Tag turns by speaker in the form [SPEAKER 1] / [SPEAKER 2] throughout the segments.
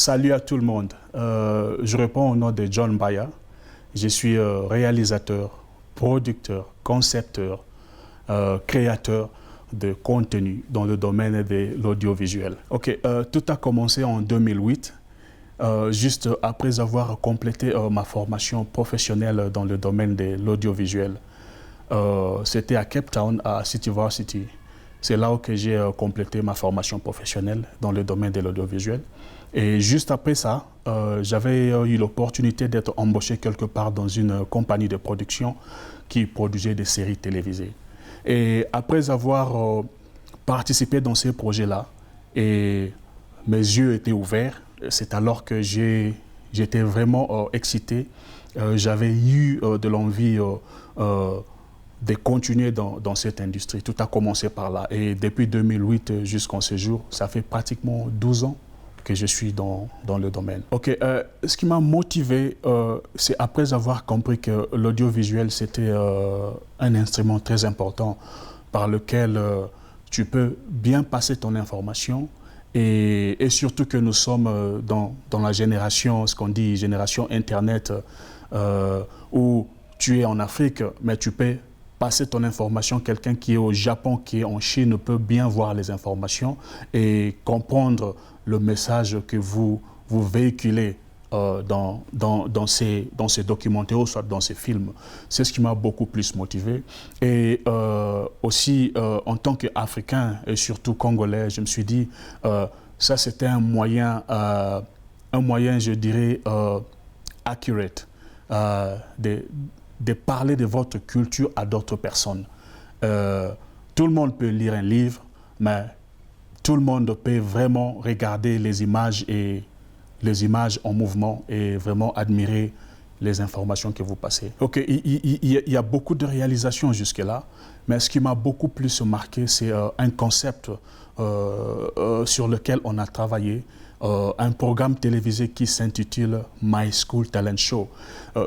[SPEAKER 1] Salut à tout le monde. Je réponds au nom de John Baya. Je suis réalisateur, producteur, concepteur, créateur de contenu dans le domaine de l'audiovisuel. Ok, tout a commencé en 2008, juste après avoir complété ma formation professionnelle dans le domaine de l'audiovisuel. C'était à Cape Town, à City Varsity. C'est là où j'ai complété ma formation professionnelle dans le domaine de l'audiovisuel. Et juste après ça, j'avais eu l'opportunité d'être embauché quelque part dans une compagnie de production qui produisait des séries télévisées. Et après avoir participé dans ces projets-là, et mes yeux étaient ouverts, c'est alors que j'étais vraiment excité. J'avais eu de l'envie de continuer dans cette industrie. Tout a commencé par là. Et depuis 2008 jusqu'en ce jour, ça fait pratiquement 12 ans que je suis dans le domaine. Ok, ce qui m'a motivé, c'est après avoir compris que l'audiovisuel, c'était un instrument très important par lequel tu peux bien passer ton information et surtout que nous sommes dans la génération, ce qu'on dit génération Internet, où tu es en Afrique, mais tu peux passer ton information. Quelqu'un qui est au Japon, qui est en Chine, peut bien voir les informations et comprendre le message que vous véhiculez dans ces documentaires ou soit dans ces films. C'est ce qui m'a beaucoup plus motivé. Et aussi, en tant qu'Africain et surtout Congolais, je me suis dit, ça c'était un moyen, je dirais, accurate, de parler de votre culture à d'autres personnes. Tout le monde peut lire un livre, mais tout le monde peut vraiment regarder les images en mouvement et vraiment admirer les informations que vous passez. Ok, il y a beaucoup de réalisations jusque-là, mais ce qui m'a beaucoup plus marqué, c'est un concept sur lequel on a travaillé, un programme télévisé qui s'intitule My School Talent Show.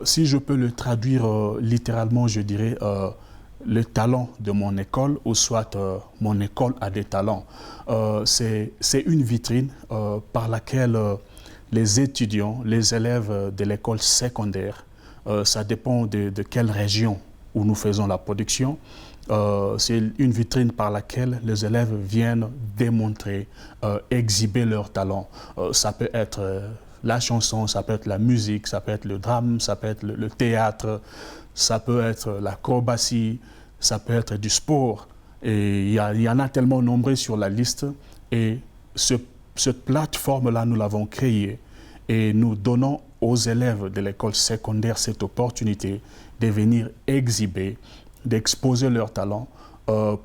[SPEAKER 1] Si je peux le traduire littéralement, je dirais le talent de mon école ou soit mon école a des talents. C'est une vitrine par laquelle les étudiants, les élèves de l'école secondaire, ça dépend de quelle région où nous faisons la production, c'est une vitrine par laquelle les élèves viennent démontrer, exhiber leurs talents. Ça peut être la chanson, ça peut être la musique, ça peut être le drame, ça peut être le théâtre, ça peut être l'acrobatie, ça peut être du sport. Et il y en a tellement nombreux sur la liste. Et cette plateforme-là, nous l'avons créée et nous donnons aux élèves de l'école secondaire cette opportunité de venir exhiber, d'exposer leurs talents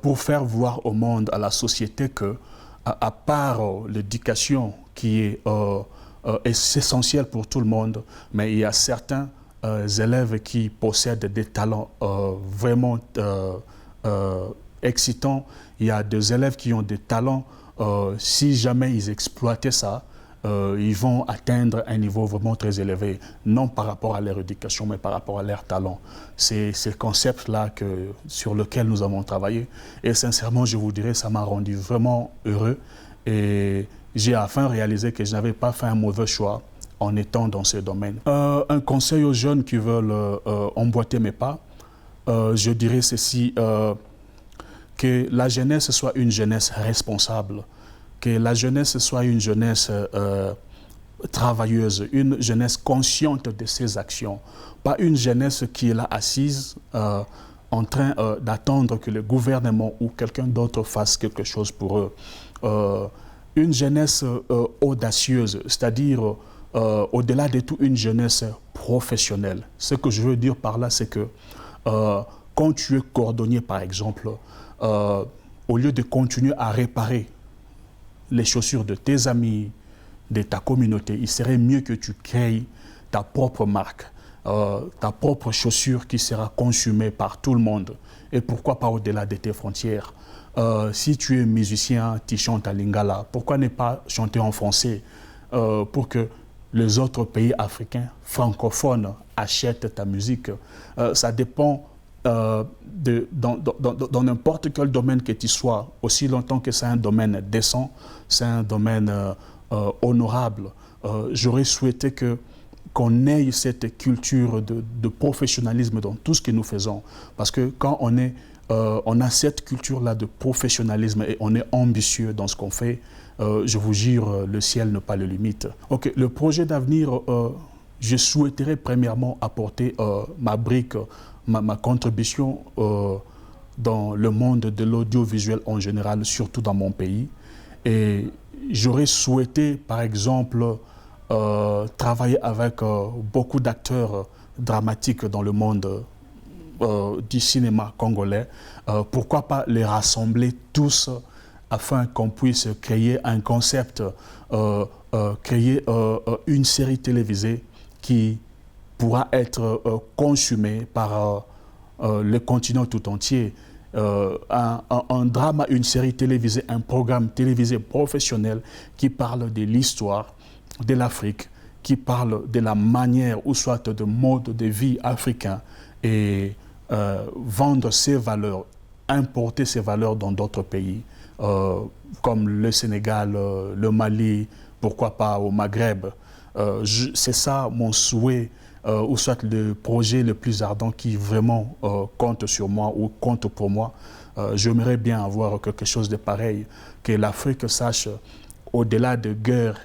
[SPEAKER 1] pour faire voir au monde, à la société que, à part l'éducation qui est essentielle pour tout le monde, mais il y a certains élèves qui possèdent des talents vraiment excitants. Il y a des élèves qui ont des talents, si jamais ils exploitaient ça, ils vont atteindre un niveau vraiment très élevé, non par rapport à leur éducation, mais par rapport à leur talent. C'est ce concept-là sur lequel nous avons travaillé. Et sincèrement, je vous dirais, ça m'a rendu vraiment heureux. Et j'ai enfin réalisé que je n'avais pas fait un mauvais choix en étant dans ce domaine. Un conseil aux jeunes qui veulent emboîter mes pas, je dirais ceci, que la jeunesse soit une jeunesse responsable, que la jeunesse soit une jeunesse travailleuse, une jeunesse consciente de ses actions, pas une jeunesse qui est là assise en train d'attendre que le gouvernement ou quelqu'un d'autre fasse quelque chose pour eux. Une jeunesse audacieuse, c'est-à-dire au-delà de tout une jeunesse professionnelle. Ce que je veux dire par là, c'est que quand tu es cordonnier, par exemple, au lieu de continuer à réparer les chaussures de tes amis, de ta communauté, il serait mieux que tu crées ta propre marque, ta propre chaussure qui sera consumée par tout le monde. Et pourquoi pas au-delà de tes frontières. Si tu es musicien, tu chantes à Lingala, pourquoi ne pas chanter en français pour que les autres pays africains francophones achètent ta musique. Ça dépend dans n'importe quel domaine que tu sois, aussi longtemps que c'est un domaine décent, c'est un domaine honorable. j'aurais souhaité qu'on ait cette culture de professionnalisme dans tout ce que nous faisons. Parce que quand on a cette culture-là de professionnalisme et on est ambitieux dans ce qu'on fait, je vous jure, le ciel n'est pas le limite. Ok, le projet d'avenir, je souhaiterais premièrement apporter ma brique, ma contribution dans le monde de l'audiovisuel en général, surtout dans mon pays. Et j'aurais souhaité, par exemple, travailler avec beaucoup d'acteurs dramatiques dans le monde du cinéma congolais. Pourquoi pas les rassembler tous afin qu'on puisse créer un concept, créer une série télévisée qui pourra être consumée par le continent tout entier. Un drame, une série télévisée, un programme télévisé professionnel qui parle de l'histoire de l'Afrique, qui parle de la manière ou soit de mode de vie africain et vendre ces valeurs, importer ces valeurs dans d'autres pays, comme le Sénégal, le Mali, pourquoi pas au Maghreb. C'est ça mon souhait, ou soit le projet le plus ardent qui vraiment compte sur moi ou compte pour moi. J'aimerais bien avoir quelque chose de pareil, que l'Afrique sache, au-delà de guerres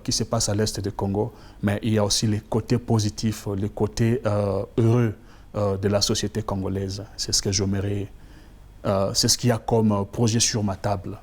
[SPEAKER 1] qui se passent à l'est du Congo, mais il y a aussi les côtés positifs, les côtés heureux de la société congolaise. C'est ce que j'aimerais, c'est ce qu'il y a comme projet sur ma table.